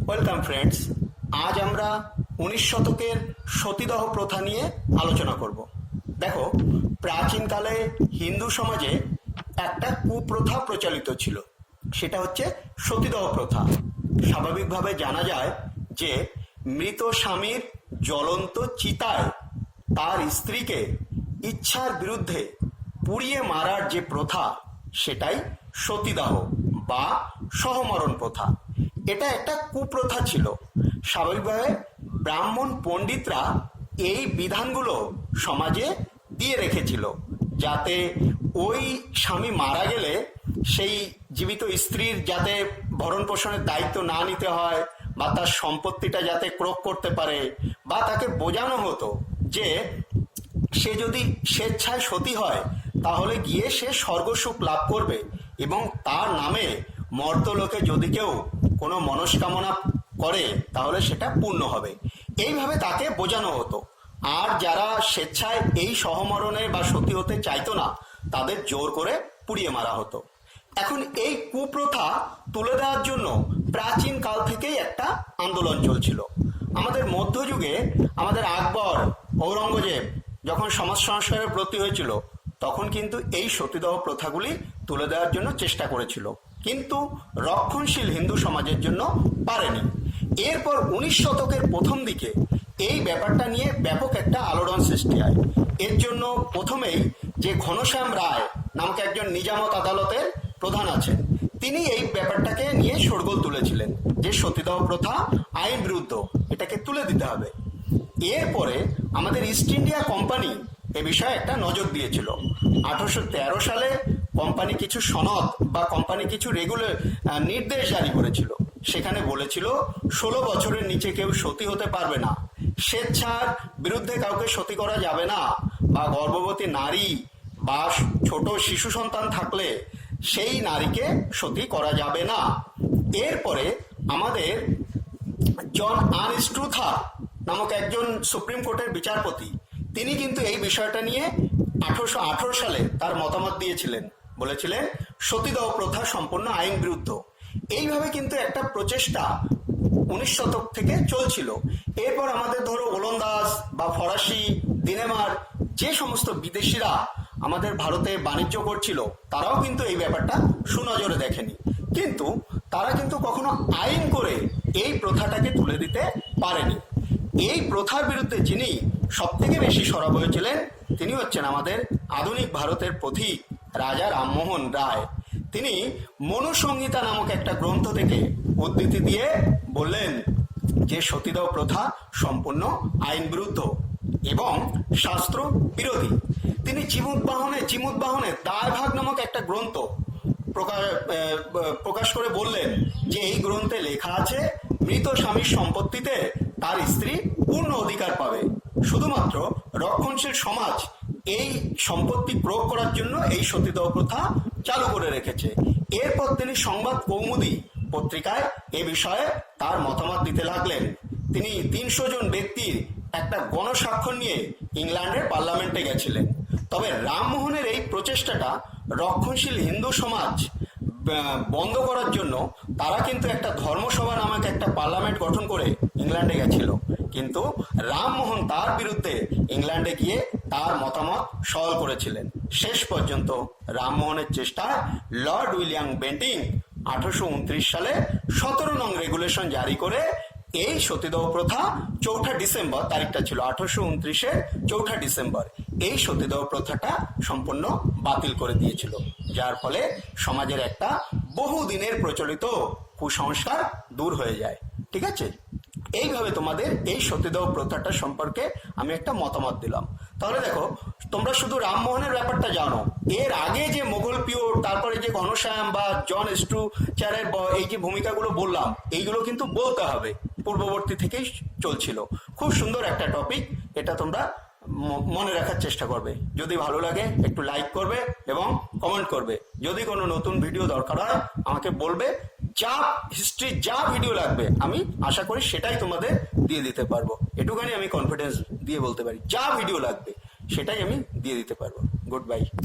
Welcome friends. আজ আমরা 19 শতকের সতীদাহ প্রথা নিয়ে আলোচনা করব। দেখো, প্রাচীনকালে হিন্দু সমাজে একটা কুপ্রথা প্রচলিত ছিল, সেটা হচ্ছে সতীদাহ প্রথা। স্বাভাবিকভাবে জানা যায় যে মৃত স্বামীর জ্বলন্ত চিতায় তার স্ত্রীকে ইচ্ছার বিরুদ্ধে পুড়িয়ে মারার যে প্রথা, সেটাই সতীদাহ বা সহমরণ প্রথা। এটা একটা কুপ্রথা ছিল। স্বাভাবিকভাবে ব্রাহ্মণ পণ্ডিতরা এই বিধানগুলো সমাজে দিয়ে রেখেছিল, যাতে ওই স্বামী মারা গেলে সেই জীবিত স্ত্রীর যাতে ভরণ পোষণের দায়িত্ব না নিতে হয়, বা তার সম্পত্তিটা যাতে ক্রোক করতে পারে, বা তাকে বোঝানো হতো যে সে যদি স্বেচ্ছায় সতী হয় তাহলে গিয়ে সে স্বর্গসুখ লাভ করবে, এবং তার নামে মর্তলোকে যদি কেউ কোনো মনস্কামনা করে তাহলে সেটা পূর্ণ হবে। এইভাবে তাকে বোঝানো হতো। আর যারা স্বেচ্ছায় এই সহমরণে বা সতী হতে চাইতো না, তাদের জোর করে পুড়িয়ে মারা হতো। এখন এই কুপ্রথা তুলে দেওয়ার জন্য প্রাচীন কাল থেকেই একটা আন্দোলন চলছিল। আমাদের মধ্যযুগে আমাদের আকবর, ঔরঙ্গজেব যখন সমাজ সংস্কারের ব্রতী হয়েছিল, তখন কিন্তু এই সতীদাহ প্রথাগুলি তুলে দেওয়ার জন্য চেষ্টা করেছিল, কিন্তু রক্ষণশীল হিন্দু সমাজের জন্য পারেনি। এরপর 19 শতকের প্রথম দিকে এই ব্যাপারটা নিয়ে ব্যাপক একটা আলোড়ন সৃষ্টি হয়। এর জন্য প্রথমেই যে ঘনশ্যাম রায় নামক একজন নিজামত আদালতের প্রধান আছেন, তিনি এই ব্যাপারটাকে নিয়ে শোরগোল তুলেছিলেন যে সতীদাহ প্রথা আইন বিরুদ্ধ, এটাকে তুলে দিতে হবে। এরপরে আমাদের ইস্ট ইন্ডিয়া কোম্পানি এ বিষয়ে একটা নজর দিয়েছিল। 1813 সালে কোম্পানি কিছু সনদ বা কোম্পানি কিছু নির্দেশ জারি করেছিল। সেখানে বলেছিল 16 বছরের নিচে কেউ সতী হতে পারবে না, স্বেচ্ছার বিরুদ্ধে কাউকে সতী করা যাবে না, বা গর্ভবতী নারী বা ছোট শিশু সন্তান থাকলে সেই নারীকে সতী করা যাবে না। এরপরে আমাদের জন আনস্ট্রুথার নামক একজন সুপ্রিম কোর্টের বিচারপতি, তিনি কিন্তু এই বিষয়টা নিয়ে 1818 সালে তার মতামত দিয়েছিলেন, বলেছিলেন সতীদাহ প্রথা সম্পূর্ণ আইন বিরুদ্ধ। এইভাবে কিন্তু একটা প্রচেষ্টা 19 শতক থেকে চলছিল। এরপর আমাদের ধরো ওলন্দাজ বা ফরাসি, ডেনমার্ক, যে সমস্ত বিদেশিরা আমাদের ভারতে বাণিজ্য করছিল, তারাও কিন্তু এই ব্যাপারটা সুনজরে দেখেনি, কিন্তু তারা কিন্তু কখনো আইন করে এই প্রথাটাকে তুলে দিতে পারেনি। এই প্রথার বিরুদ্ধে যিনি সব থেকে বেশি সরব হয়েছিলেন, তিনি হচ্ছেন আমাদের আধুনিক ভারতের পথিক রাজা রামমোহন রায়। তিনি মনুসংহিতা নামক একটা গ্রন্থ থেকে উদ্ধৃতি দিয়ে বললেন যে সতীদাহ প্রথা সম্পূর্ণ আইন বিরুদ্ধ এবং শাস্ত্র বিরোধী। তিনি জীমুদ্বাহনে দায়ভাগ নামক একটা গ্রন্থ প্রকাশ করে বললেন যে এই গ্রন্থে লেখা আছে মৃত স্বামীর সম্পত্তিতে তার স্ত্রী পূর্ণ অধিকার পাবে। শুধুমাত্র রক্ষণশীল সমাজ এই সম্পত্তি প্রয়োগ করার জন্য এই সতীদাহ প্রথা চালু করে রেখেছে। এরপর তিনি সংবাদ কৌমুদী পত্রিকায় এ বিষয়ে তার মতামত দিতে লাগলেন। তিনি 300 জন ব্যক্তির একটা গণস্বাক্ষর নিয়ে ইংল্যান্ডের পার্লামেন্টে গেছিলেন। তবে রামমোহনের এই প্রচেষ্টাটা রক্ষণশীল হিন্দু সমাজ বন্ধ করার জন্য তারা কিন্তু একটা ধর্মসভা নামক একটা পার্লামেন্ট গঠন করে ইংল্যান্ডে গেছিল, কিন্তু রামমোহন তার বিরুদ্ধে ইংল্যান্ডে গিয়ে তার মতামত সওয়াল করেছিলেন। শেষ পর্যন্ত রামমোহনের চেষ্টায় লর্ড উইলিয়াম বেন্টিং 1829 সালে 17 নং রেগুলেশন জারি করে এই সতীদাহ প্রথা 4 ডিসেম্বর, তারিখটা ছিল 1829-এর 4 ডিসেম্বর, এই সতীদাহ প্রথাটা সম্পূর্ণ বাতিল করে দিয়েছিল, যার ফলে সমাজের একটা বহুদিনের প্রচলিত কুসংস্কার দূর হয়ে যায়। ঠিক আছে, এইভাবে তোমাদের এই সতীদাহ প্রথাটা সম্পর্কে আমি একটা মতামত দিলাম। তাহলে দেখো, তোমরা শুধু রামমোহনের ব্যাপারটা জানো, এর আগে যে মোগল পিওর, তারপরে যে ঘনশ্যাম বা জন স্ট্রুচারের এই যে ভূমিকাগুলো বললাম, এইগুলো কিন্তু বলতে হবে, পূর্ববর্তী থেকেই চলছিল। খুব সুন্দর একটা টপিক, এটা তোমরা মনে রাখার চেষ্টা করবে। যদি ভালো লাগে একটু লাইক করবে এবং কমেন্ট করবে। যদি কোনো নতুন ভিডিও দরকার হয় আমাকে বলবে, যা হিস্ট্রি যা ভিডিও লাগবে আমি আশা করি সেটাই তোমাদের দিয়ে দিতে পারবো। এটুখানি আমি কনফিডেন্স দিয়ে বলতে পারি, যা ভিডিও লাগবে সেটাই আমি দিয়ে দিতে পারবো। Good bye.